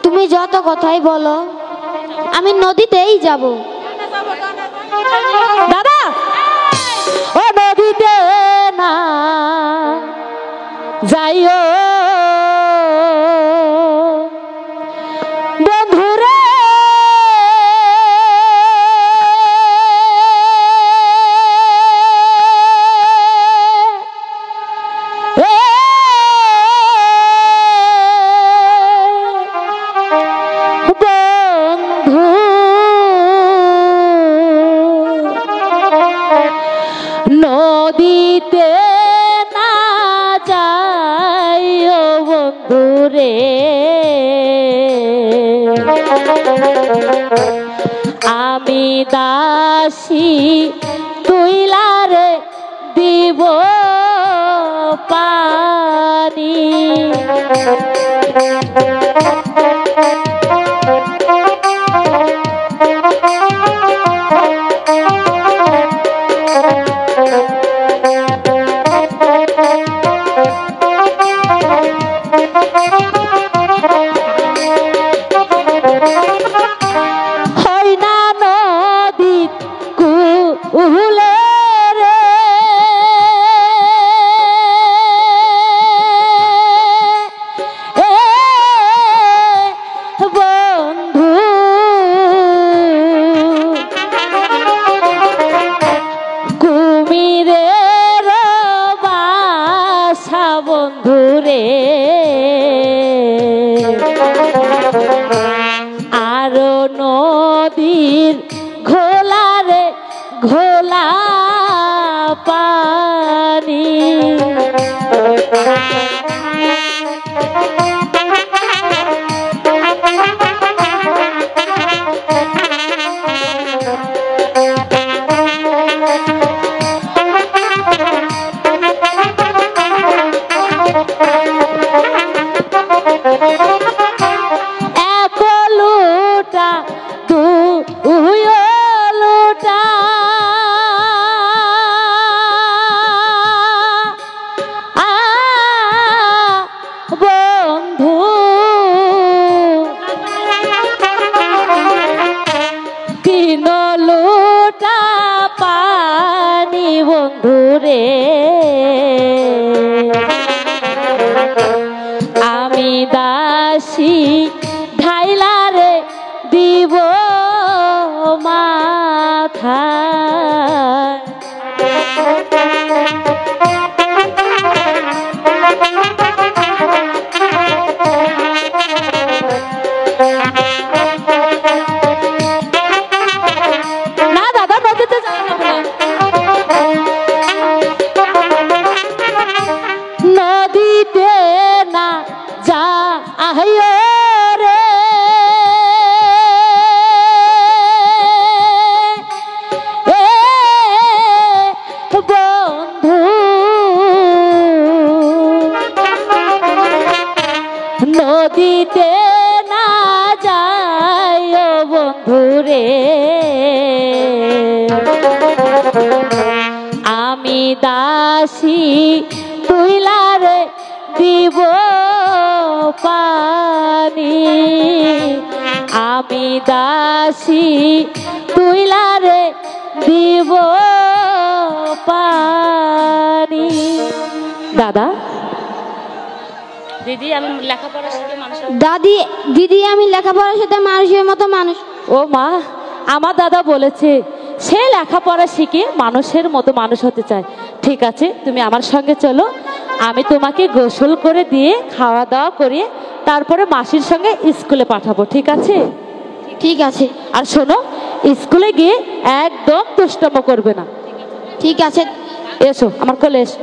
তুমি যত কথাই বলো আমি নদীতেই যাব। দাদা ও নদীতে না যাইও বন্ধুরে, নদীতে না যাইও বন্ধুরে, আমি দাসী তুইলারে দিব পানি। হয় না নদী কুলে রে বন্ধু, কুমিরের বাসা বন্ধুরে, আরো নদীর ঘোলারে ঘোলা পানি। এক লুটা দুই লুটা বন্ধু, তিন লুটা পানি বন্ধুরে, আমি দাসী ঢাইলারে দিব মাথা। না দাদা নদীতে যাবো না, নদীতে না যা আহিও রে বন্ধু, নদীতে না যাইও বন্ধুরে, আমি দাসী তুইলারে দিব পানি, আমি দাসী তুইলারে দিব পানি। দাদা দিদি আমি লেখাপড়ার সাথে মানুষের দিদি আমি লেখাপড়ার সাথে মানুষের মতো মানুষ। ও মা, আমার দাদা বলেছে সে লেখাপড়া শিখে মানুষের মতো মানুষ হতে চায়। ঠিক আছে তুমি আমার সঙ্গে চলো, আমি তোমাকে গোসল করে দিয়ে খাওয়া দাওয়া করিয়ে তারপরে মাসির সঙ্গে স্কুলে পাঠাবো। ঠিক আছে? ঠিক আছে। আর শোনো, স্কুলে গিয়ে একদম দুষ্টুমি করবে না। ঠিক আছে। এসো আমার কোলে এসো।